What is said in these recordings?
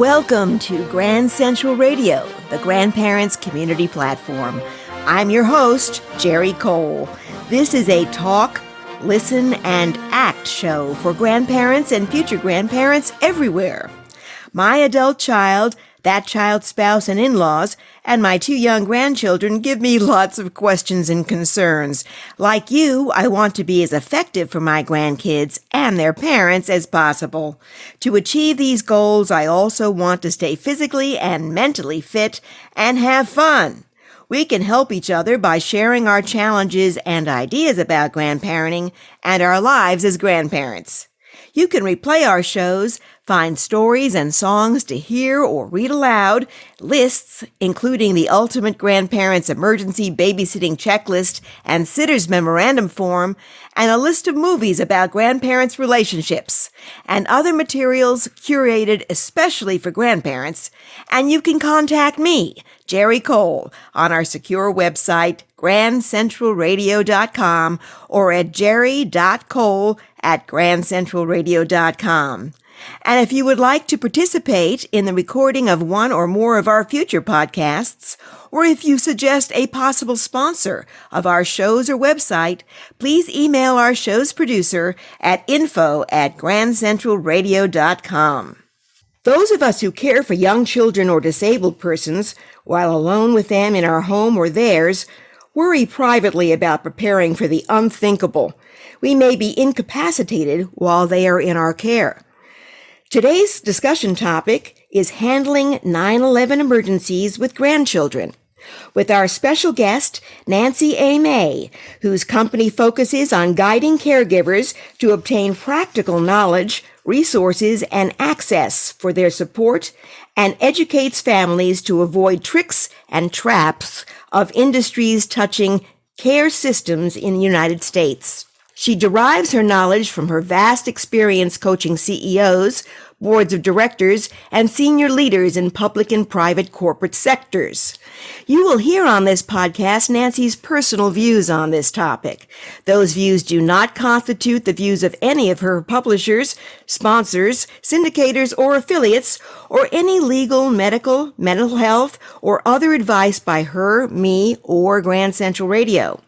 Welcome to Grand Central Radio, the Grandparents Community Platform. I'm your host, Geri Cole. This is a talk, listen, and act show for grandparents and future grandparents everywhere. My adult child, that child's spouse and in-laws, and my 2 young grandchildren give me lots of questions and concerns. Like you, I want to be as effective for my grandkids and their parents as possible. To achieve these goals, I also want to stay physically and mentally fit and have fun. We can help each other by sharing our challenges and ideas about grandparenting and our lives as grandparents. You can replay our shows, find stories and songs to hear or read aloud, lists, including the Ultimate Grandparents Emergency Babysitting Checklist and Sitter's Memorandum Form, and a list of movies about grandparents' relationships, and other materials curated especially for grandparents. And you can contact me, Geri Cole, on our secure website, grandcentralradio.com, or at geri.cole@grandcentralradio.com. And if you would like to participate in the recording of one or more of our future podcasts, or if you suggest a possible sponsor of our shows or website, please email our show's producer at info@grandcentralradio.com. Those of us who care for young children or disabled persons, while alone with them in our home or theirs, worry privately about preparing for the unthinkable. We may be incapacitated while they are in our care. Today's discussion topic is handling 9/11 emergencies with grandchildren, with our special guest, Nancy A. May, whose company focuses on guiding caregivers to obtain practical knowledge, resources, and access for their support, and educates families to avoid tricks and traps of industries touching care systems in the United States. She derives her knowledge from her vast experience coaching CEOs, boards of directors, and senior leaders in public and private corporate sectors. You will hear on this podcast Nancy's personal views on this topic. Those views do not constitute the views of any of her publishers, sponsors, syndicators, or affiliates, or any legal, medical, mental health, or other advice by her, me, or Grand Central Radio.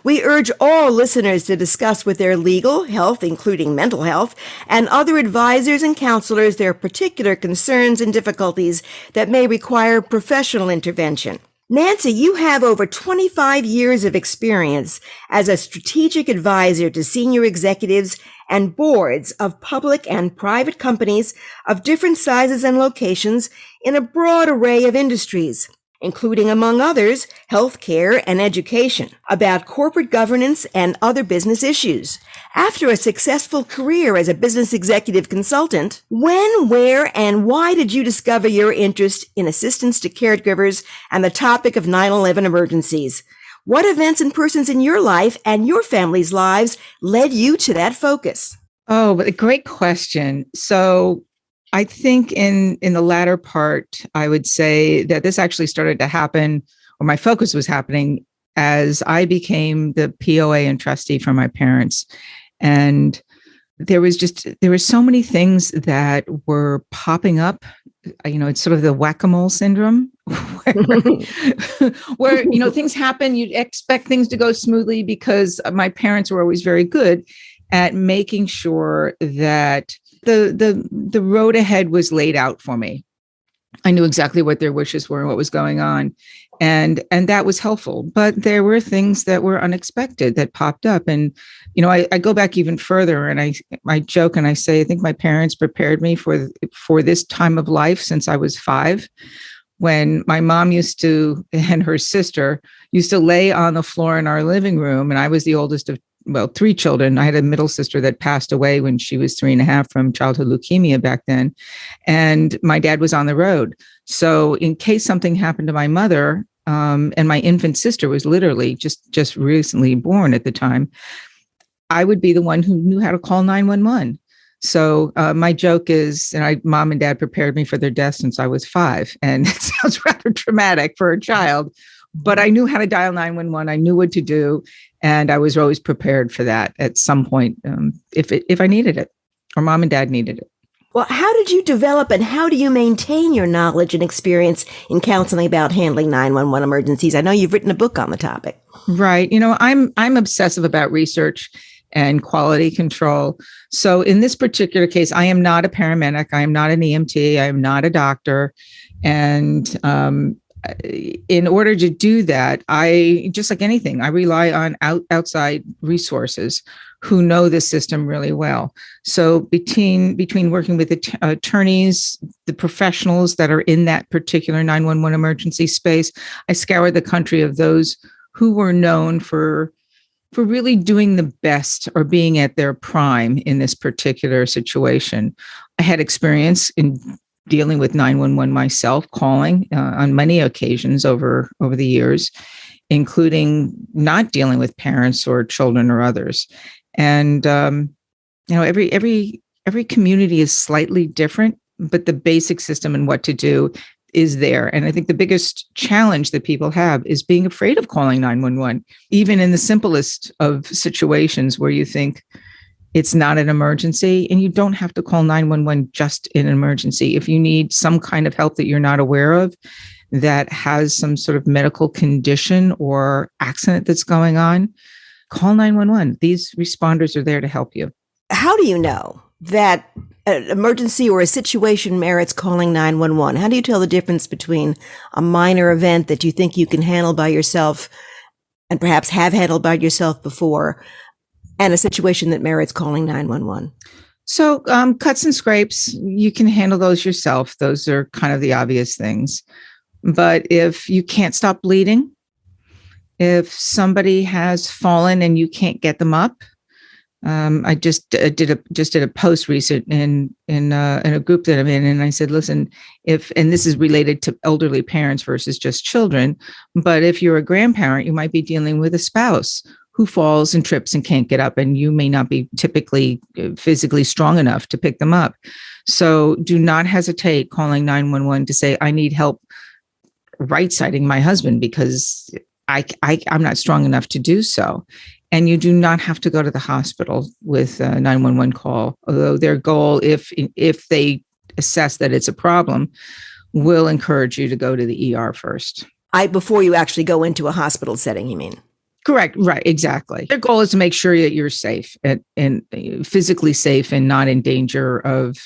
We urge all listeners to discuss with their legal, health, including mental health, and other advisors and counselors their particular concerns and difficulties that may require professional intervention. Nancy, you have over 25 years of experience as a strategic advisor to senior executives and boards of public and private companies of different sizes and locations in a broad array of industries, including, among others, healthcare and education, about corporate governance and other business issues. After a successful career as a business executive consultant, when, where, and why did you discover your interest in assistance to caregivers and the topic of 9/11 emergencies? What events and persons in your life and your family's lives led you to that focus? Oh, but a great question. So I think in the latter part, I would say that this actually started to happen, or my focus was happening as I became the POA and trustee for my parents. And there were so many things that were popping up. It's sort of the whack-a-mole syndrome where things happen. You'd expect things to go smoothly because my parents were always very good at making sure that the road ahead was laid out for me. I knew exactly what their wishes were and what was going on. And that was helpful. But there were things that were unexpected that popped up. And, I go back even further and I joke and I say, I think my parents prepared me for this time of life since I was 5, when my mom and her sister used to lay on the floor in our living room. And I was the oldest of 3 children. I had a middle sister that passed away when she was 3.5 from childhood leukemia back then. And my dad was on the road. So in case something happened to my mother, and my infant sister was literally just recently born at the time, I would be the one who knew how to call 911. So my joke is, mom and dad prepared me for their death since I was 5. And it sounds rather traumatic for a child, but I knew how to dial 911. I knew what to do. And I was always prepared for that at some point, if I needed it, or mom and dad needed it. Well, how did you develop and how do you maintain your knowledge and experience in counseling about handling 911 emergencies? I know you've written a book on the topic. Right. I'm obsessive about research and quality control. So in this particular case, I am not a paramedic. I am not an EMT. I am not a doctor. And in order to do that, I, just like anything, I rely on outside resources who know the system really well. So between working with the attorneys, the professionals that are in that particular 911 emergency space, I scoured the country of those who were known for really doing the best or being at their prime in this particular situation. I had experience in dealing with 911 myself, calling on many occasions over the years, including not dealing with parents or children or others. And every community is slightly different, but the basic system and what to do is there. And I think the biggest challenge that people have is being afraid of calling 911, even in the simplest of situations where you think it's not an emergency, and you don't have to call 911 just in an emergency. If you need some kind of help that you're not aware of, that has some sort of medical condition or accident that's going on, call 911. These responders are there to help you. How do you know that an emergency or a situation merits calling 911? How do you tell the difference between a minor event that you think you can handle by yourself and perhaps have handled by yourself before and a situation that merits calling 911? So cuts and scrapes, you can handle those yourself. Those are kind of the obvious things. But if you can't stop bleeding, if somebody has fallen and you can't get them up, I just did a post recent in a group that I'm in, and I said, listen, and this is related to elderly parents versus just children, but if you're a grandparent, you might be dealing with a spouse who falls and trips and can't get up, and you may not be typically physically strong enough to pick them up. So do not hesitate calling 911 to say, I need help right-siding my husband because I'm not strong enough to do so. And you do not have to go to the hospital with a 911 call, although their goal, if they assess that it's a problem, will encourage you to go to the ER first. Before you actually go into a hospital setting, you mean? Correct. Right, exactly. Their goal is to make sure that you're safe and physically safe and not in danger of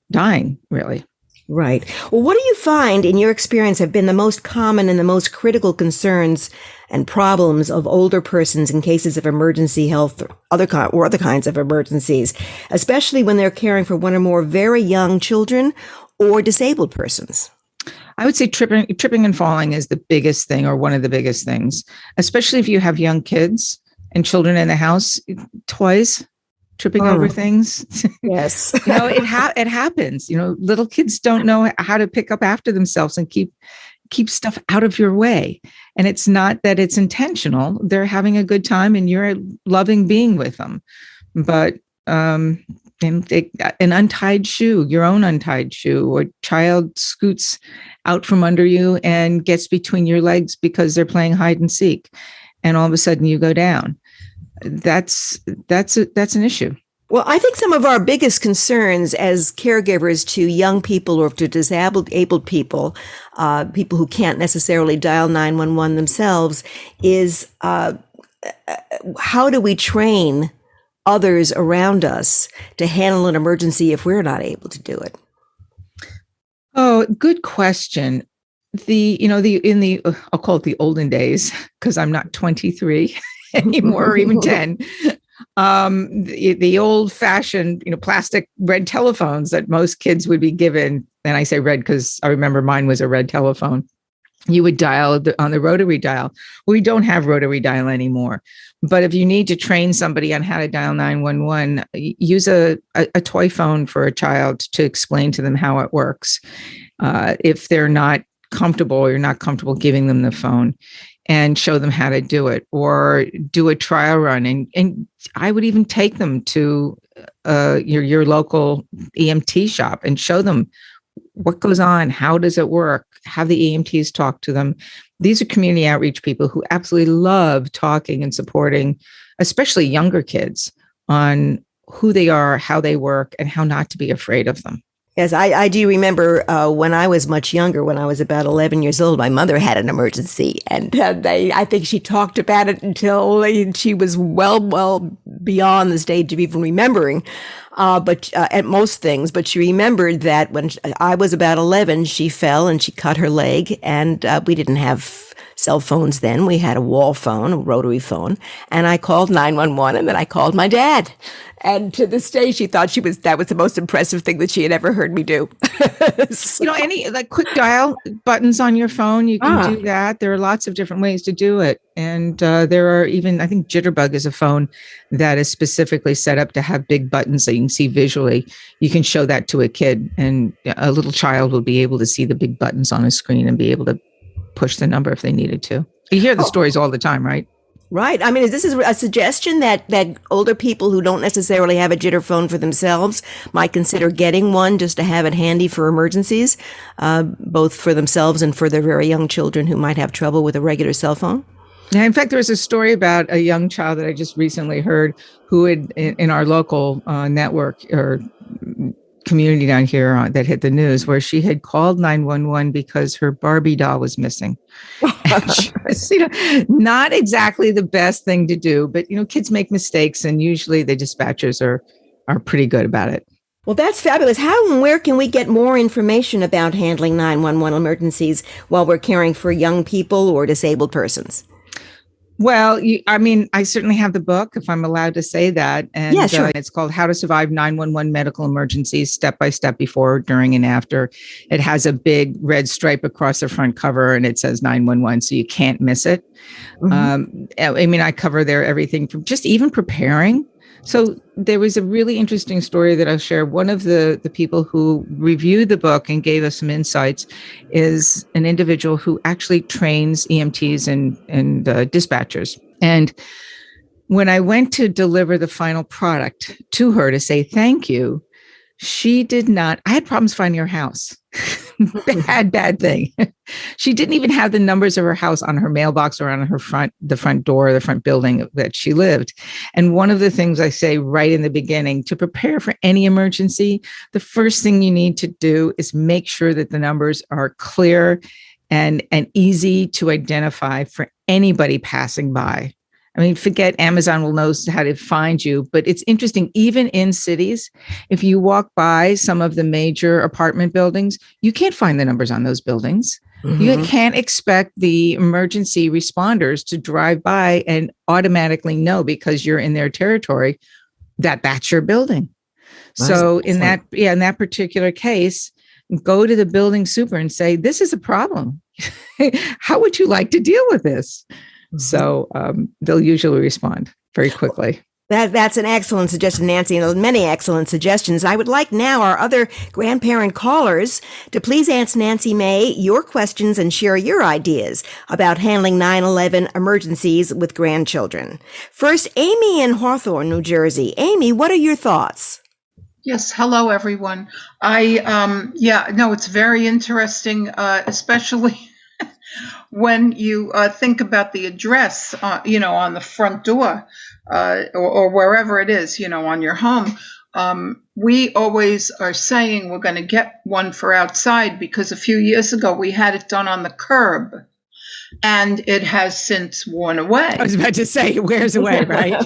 dying, really. Right. Well, what do you find in your experience have been the most common and the most critical concerns and problems of older persons in cases of emergency health or other kinds of emergencies, especially when they're caring for one or more very young children or disabled persons? I would say tripping and falling is the biggest thing, or one of the biggest things, especially if you have young kids and children in the house. Toys, tripping over things. Yes. It happens. Little kids don't know how to pick up after themselves and keep stuff out of your way. And it's not that it's intentional. They're having a good time and you're loving being with them. But an untied shoe, your own untied shoe, or child scoots out from under you and gets between your legs because they're playing hide and seek, and all of a sudden you go down. That's an issue. Well, I think some of our biggest concerns as caregivers to young people or to disabled people, people who can't necessarily dial 911 themselves, is how do we train others around us to handle an emergency if we're not able to do it? Oh, good question. I'll call it the olden days, because I'm not 23 anymore, or even 10. The old fashioned, plastic red telephones that most kids would be given. And I say red because I remember mine was a red telephone. You would dial on the rotary dial. We don't have rotary dial anymore. But if you need to train somebody on how to dial 911, use a toy phone for a child to explain to them how it works. If they're not comfortable, or you're not comfortable giving them the phone, and show them how to do it, or do a trial run. And I would even take them to your local EMT shop and show them what goes on, how does it work, have the EMTs talk to them. These are community outreach people who absolutely love talking and supporting, especially younger kids, on who they are, how they work, and how not to be afraid of them. Yes, I do remember when I was much younger, when I was about 11 years old, my mother had an emergency. And I think she talked about it until she was well beyond the stage of even remembering, but at most things. But she remembered that when I was about 11, she fell and she cut her leg. And we didn't have cell phones then. We had a wall phone, a rotary phone. And I called 911 and then I called my dad. And to this day, she thought that was the most impressive thing that she had ever heard me do. So, Any like quick dial buttons on your phone, you can do that. There are lots of different ways to do it. And there are even, I think Jitterbug is a phone that is specifically set up to have big buttons that you can see visually. You can show that to a kid and a little child will be able to see the big buttons on a screen and be able to push the number if they needed to. You hear the stories all the time, right? Right. I mean, this is a suggestion that older people who don't necessarily have a jitter phone for themselves might consider getting one just to have it handy for emergencies, both for themselves and for their very young children who might have trouble with a regular cell phone? Yeah, in fact, there was a story about a young child that I just recently heard who had in our local network or community down here that hit the news where she had called 911 because her Barbie doll was missing. Was, not exactly the best thing to do, but kids make mistakes and usually the dispatchers are pretty good about it. Well, that's fabulous. How and where can we get more information about handling 911 emergencies while we're caring for young people or disabled persons? Well, I certainly have the book, if I'm allowed to say that. And yeah, sure. It's called How to Survive 911 Medical Emergencies, Step by Step Before, During, and After. It has a big red stripe across the front cover and it says 911, so you can't miss it. Mm-hmm. I cover there everything from just even preparing. So there was a really interesting story that I'll share. One of the people who reviewed the book and gave us some insights is an individual who actually trains EMTs and dispatchers. And when I went to deliver the final product to her to say thank you, she did not. I had problems finding her house. Bad thing. She didn't even have the numbers of her house on her mailbox or on the front door, the front building that she lived. And one of the things I say right in the beginning, to prepare for any emergency, the first thing you need to do is make sure that the numbers are clear and easy to identify for anybody passing by. Forget Amazon will know how to find you, but it's interesting, even in cities, if you walk by some of the major apartment buildings, you can't find the numbers on those buildings. Mm-hmm. You can't expect the emergency responders to drive by and automatically know because you're in their territory that that's your building. So in that particular case, go to the building super and say, this is a problem. How would you like to deal with this? So they'll usually respond very quickly. That's an excellent suggestion, Nancy, and many excellent suggestions. I would like now our other grandparent callers to please ask Nancy May your questions and share your ideas about handling 9/11 emergencies with grandchildren. First, Amy in Hawthorne, New Jersey. Amy, what are your thoughts? Yes. Hello, everyone. It's very interesting, especially when you think about the address, on the front door or wherever it is, on your home. We always are saying we're going to get one for outside because a few years ago we had it done on the curb and it has since worn away. I was about to say, it wears away, right?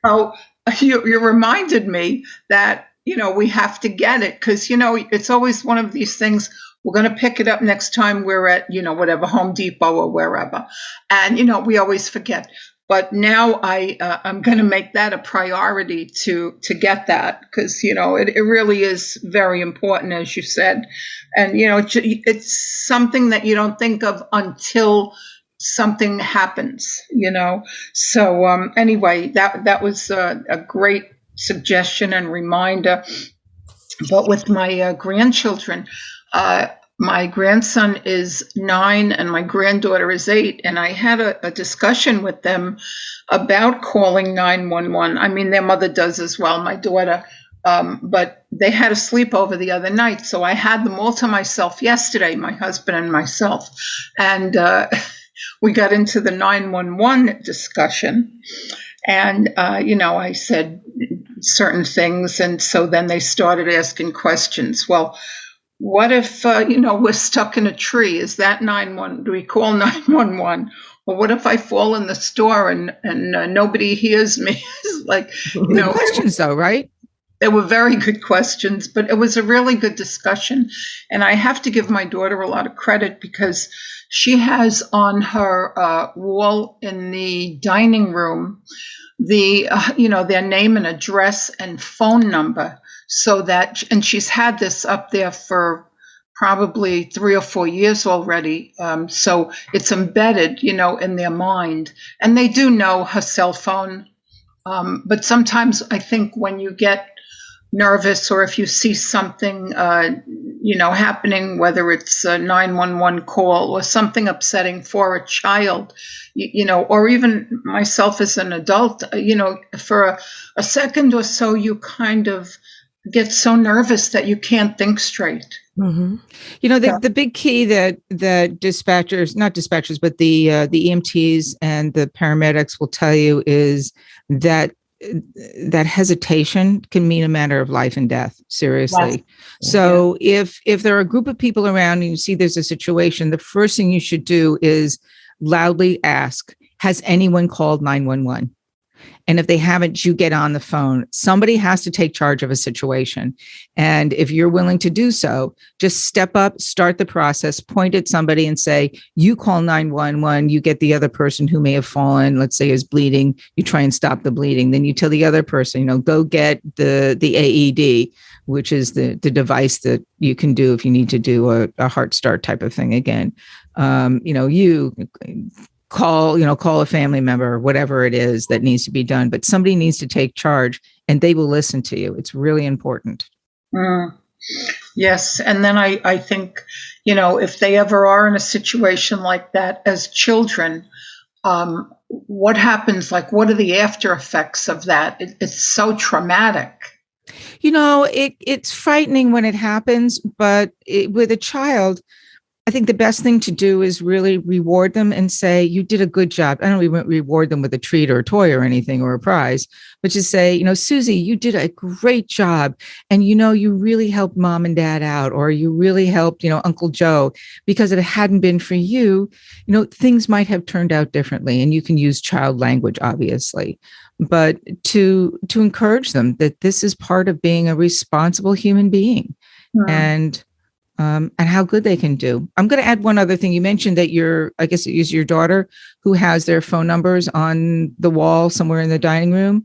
So you reminded me that, we have to get it because, it's always one of these things. We're going to pick it up next time we're at, whatever, Home Depot or wherever. And, we always forget. But now I'm going to make that a priority to get that because, it really is very important, as you said. And, it's something that you don't think of until something happens, So anyway, that was a great suggestion and reminder. But with my grandchildren, my grandson is 9 and my granddaughter is 8. And I had a discussion with them about calling 911. Their mother does as well, my daughter. But they had a sleepover the other night. So I had them all to myself yesterday, my husband and myself. And we got into the 911 discussion. And, I said certain things. And so then they started asking questions. Well, what if, we're stuck in a tree? Is that 911? Do we call 911? Or what if I fall in the store and nobody hears me? It's like, Good questions, though, right? they were very good questions, but it was a really good discussion. And I have to give my daughter a lot of credit because she has on her wall in the dining room their name and address and phone number, so that, and she's had this up there for probably 3 or 4 years already. So it's embedded, in their mind, and they do know her cell phone. But sometimes I think when you get nervous, or if you see something, happening, whether it's a 911 call or something upsetting for a child, or even myself as an adult, for a second or so, you kind of get so nervous that you can't think straight. Mm-hmm. The big key that dispatchers, not dispatchers, but the EMTs and the paramedics will tell you is that hesitation can mean a matter of life and death. Seriously. Yes. So if there are a group of people around and you see there's a situation, the first thing you should do is loudly ask, has anyone called 911? And if they haven't, you get on the phone. Somebody has to take charge of a situation. And if you're willing to do so, just step up, start the process, point at somebody and say, you call 911, you get the other person who may have fallen, let's say is bleeding, you try and stop the bleeding. Then you tell the other person, go get the AED, which is the device that you can do if you need to do a heart start type of thing again. You call a family member or whatever it is that needs to be done, but somebody needs to take charge and they will listen to you. It's really important. Yes. And then I think, if they ever are in a situation like that as children, what happens? Like, what are the after effects of that? It's so traumatic. It's frightening when it happens, but with a child, I think the best thing to do is really reward them and say, you did a good job. I don't even reward them with a treat or a toy or anything or a prize, but just say, Susie, you did a great job. And, you really helped mom and dad out, or you really helped, Uncle Joe, because if it hadn't been for you, things might have turned out differently. And you can use child language, obviously, but to encourage them that this is part of being a responsible human being. And how good they can do. I'm going to add one other thing. You mentioned that I guess it is your daughter who has their phone numbers on the wall somewhere in the dining room.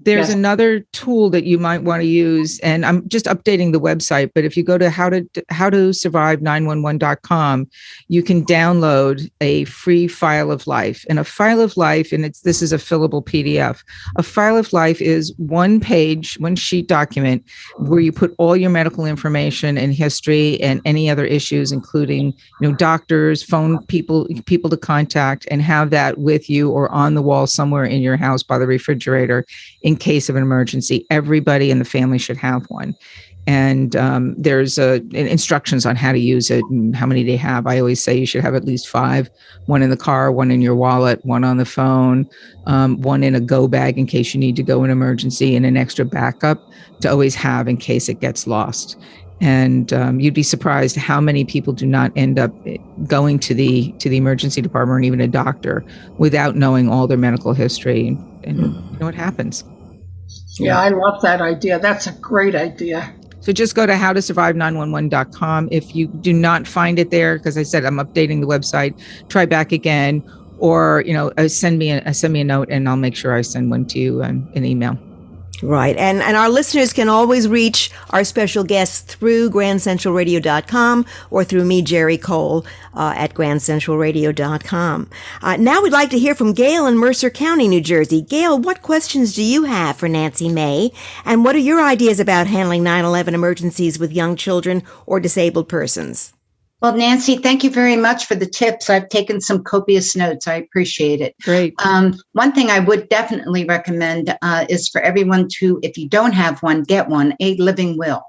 There's another tool that you might want to use, and I'm just updating the website, but if you go to howtosurvive911.com, you can download a free file of life. And a file of life, and this is a fillable PDF. A file of life is one sheet document where you put all your medical information and history and any other issues, including, doctors, phone people to contact, and have that with you or on the wall somewhere in your house by the refrigerator. In case of an emergency, everybody in the family should have one. And there's instructions on how to use it and how many they have. I always say you should have at least 5, one in the car, one in your wallet, one on the phone, one in a go bag in case you need to go in emergency, and an extra backup to always have in case it gets lost. And you'd be surprised how many people do not end up going to the emergency department or even a doctor without knowing all their medical history. And what happens. Yeah, I love that idea. That's a great idea. So just go to howtosurvive911.com. If you do not find it there, because I said I'm updating the website, try back again, or send me a note, and I'll make sure I send one to you an email. Right. And our listeners can always reach our special guests through grandcentralradio.com or through me, Geri Cole, at grandcentralradio.com. Now we'd like to hear from Gail in Mercer County, New Jersey. Gail, what questions do you have for Nancy May? And what are your ideas about handling 9/11 emergencies with young children or disabled persons? Well, Nancy, thank you very much for the tips. I've taken some copious notes. I appreciate it. Great. One thing I would definitely recommend is for everyone to, if you don't have one, get one, a living will.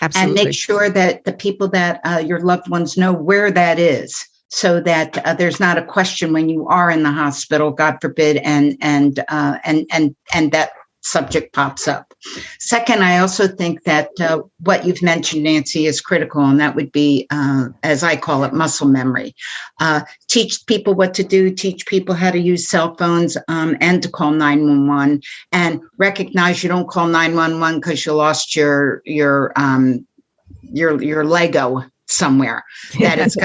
Absolutely. And make sure that the people that your loved ones know where that is. so that there's not a question when you are in the hospital, God forbid, and that subject pops up. Second, I also think that what you've mentioned, Nancy, is critical, and that would be, as I call it, muscle memory. Teach people what to do, teach people how to use cell phones, and to call 911, and recognize you don't call 911 because you lost your Lego somewhere. That it's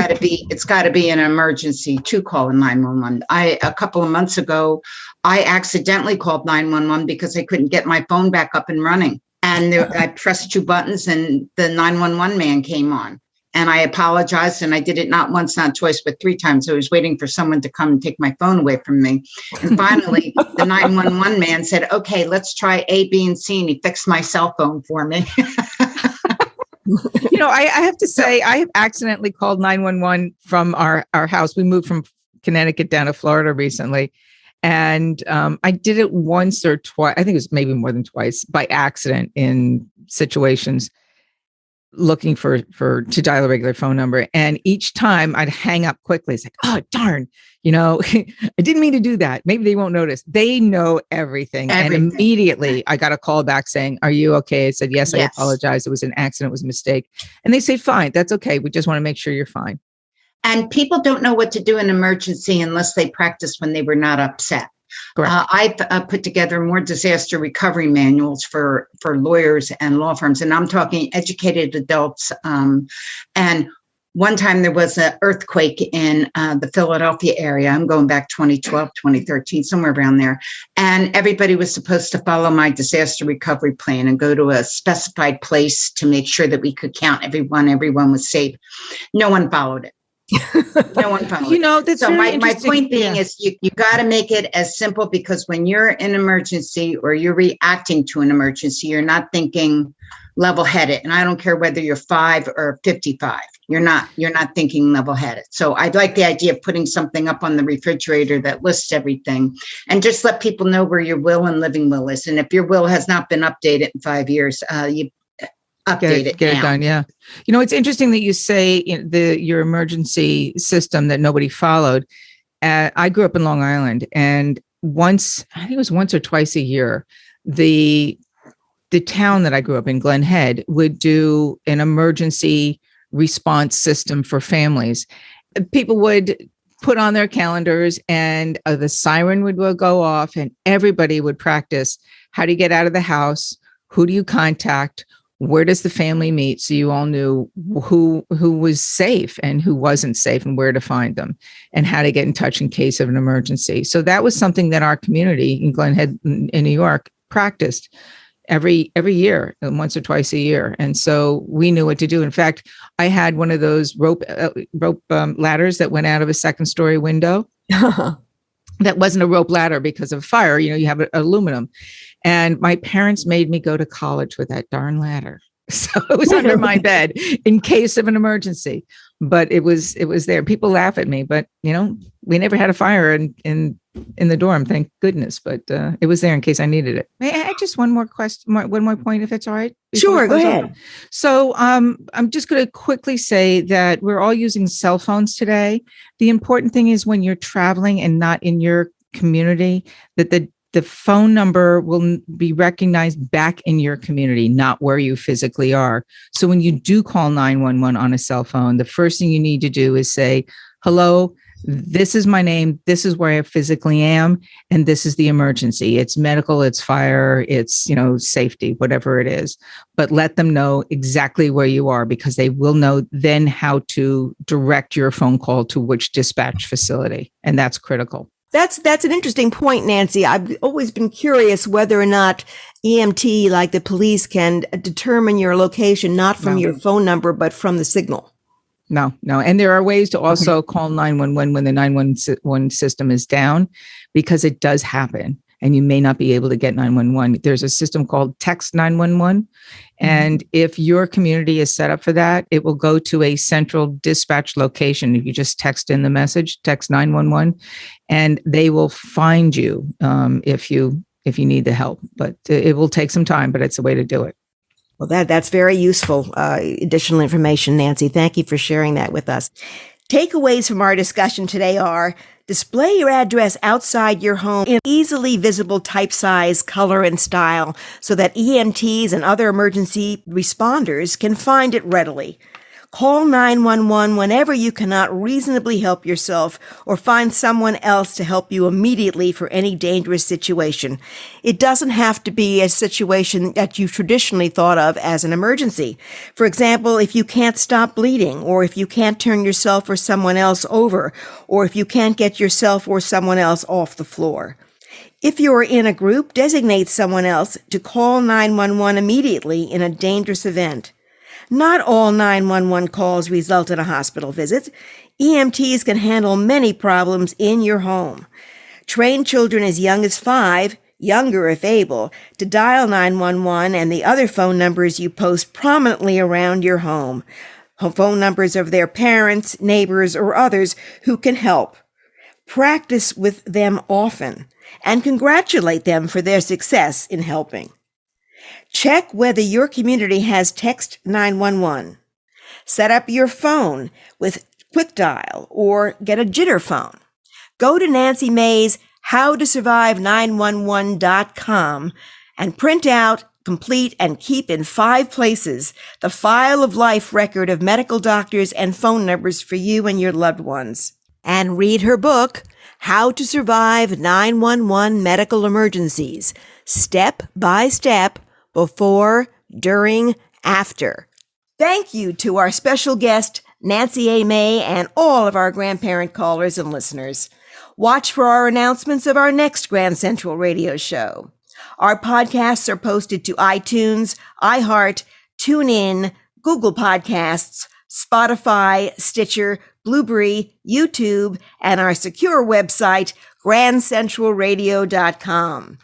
got to be an emergency to call 911. A couple of months ago, I accidentally called 911 because I couldn't get my phone back up and running. And I pressed 2 buttons and the 911 man came on. And I apologized, and I did it not once, not twice, but 3 times. I was waiting for someone to come and take my phone away from me. And finally, the 911 man said, okay, let's try A, B, and C. And he fixed my cell phone for me. I have to say, I have accidentally called 911 from our house. We moved from Connecticut down to Florida recently. And I did it once or twice. I think it was maybe more than twice by accident in situations looking to dial a regular phone number. And each time I'd hang up quickly. It's like, oh, darn, I didn't mean to do that. Maybe they won't notice. They know everything. And immediately I got a call back saying, are you okay? I said, yes, I apologize. It was an accident. It was a mistake. And they say, fine, that's okay. We just want to make sure you're fine. And people don't know what to do in emergency unless they practice when they were not upset. I've put together more disaster recovery manuals for lawyers and law firms, and I'm talking educated adults. And one time there was an earthquake in the Philadelphia area. I'm going back 2012, 2013, somewhere around there. And everybody was supposed to follow my disaster recovery plan and go to a specified place to make sure that we could count everyone was safe. No one followed it. No one followed. That's so my point being is you got to make it as simple, because when you're in emergency or you're reacting to an emergency, you're not thinking level-headed. And I don't care whether you're 5 or 55. You're not thinking level-headed. So I like the idea of putting something up on the refrigerator that lists everything, and just let people know where your will and living will is. And if your will has not been updated in 5 years, you update it. Get it done. Yeah. It's interesting that you say your emergency system that nobody followed. I grew up in Long Island, and I think it was once or twice a year, the town that I grew up in, Glen Head, would do an emergency response system for families. People would put on their calendars, and the siren would go off, and everybody would practice how to get out of the house, who do you contact, where does the family meet, so you all knew who was safe and who wasn't safe, and where to find them, and how to get in touch in case of an emergency. So that was something that our community in Glen Head in New York practiced every year, once or twice a year. And so we knew what to do. In fact, I had one of those rope ladders that went out of a second-story window. That wasn't a rope ladder because of fire. You have aluminum. And my parents made me go to college with that darn ladder. So it was under my bed in case of an emergency. But it was there. People laugh at me, but we never had a fire in the dorm, thank goodness. But it was there in case I needed it. May I add just one more point, if it's all right? Sure, go ahead. So I'm just going to quickly say that we're all using cell phones today. The important thing is when you're traveling and not in your community, that the phone number will be recognized back in your community, not where you physically are. So when you do call 911 on a cell phone, the first thing you need to do is say, hello, this is my name, this is where I physically am, and this is the emergency. It's medical, it's fire, it's, safety, whatever it is. But let them know exactly where you are, because they will know then how to direct your phone call to which dispatch facility. And that's critical. That's an interesting point, Nancy. I've always been curious whether or not EMT, like the police, can determine your location, not from your phone number, but from the signal. No. And there are ways to also call 911 when the 911 system is down, because it does happen. And you may not be able to get 911. There's a system called Text 911. And if your community is set up for that, it will go to a central dispatch location. If you just text in the message, text 911, and they will find you if you need the help. But it will take some time, but it's a way to do it. Well, that's very useful additional information, Nancy. Thank you for sharing that with us. Takeaways from our discussion today are: display your address outside your home in easily visible type, size, color, and style so that EMTs and other emergency responders can find it readily. Call 911 whenever you cannot reasonably help yourself or find someone else to help you immediately for any dangerous situation. It doesn't have to be a situation that you traditionally thought of as an emergency. For example, if you can't stop bleeding, or if you can't turn yourself or someone else over, or if you can't get yourself or someone else off the floor. If you are in a group, designate someone else to call 911 immediately in a dangerous event. Not all 911 calls result in a hospital visit. EMTs can handle many problems in your home. Train children as young as 5, younger if able, to dial 911 and the other phone numbers you post prominently around your home. Phone numbers of their parents, neighbors, or others who can help. Practice with them often and congratulate them for their success in helping. Check whether your community has Text 911. Set up your phone with Quick Dial or get a jitter phone. Go to Nancy May's howtosurvive911.com and print out, complete, and keep in 5 places the file of life record of medical doctors and phone numbers for you and your loved ones. And read her book, How to Survive 911 Medical Emergencies, Step by Step, Before, During, After. Thank you to our special guest, Nancy A. May, and all of our grandparent callers and listeners. Watch for our announcements of our next Grand Central Radio show. Our podcasts are posted to iTunes, iHeart, TuneIn, Google Podcasts, Spotify, Stitcher, Blueberry, YouTube, and our secure website, grandcentralradio.com.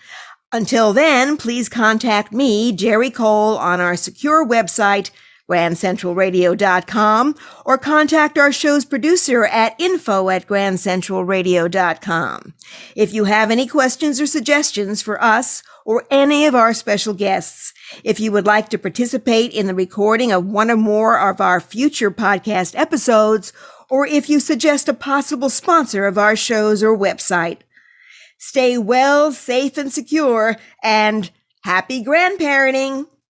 Until then, please contact me, Geri Cole, on our secure website, grandcentralradio.com, or contact our show's producer at info@grandcentralradio.com. If you have any questions or suggestions for us or any of our special guests, if you would like to participate in the recording of one or more of our future podcast episodes, or if you suggest a possible sponsor of our shows or website, stay well, safe, and secure, and happy grandparenting!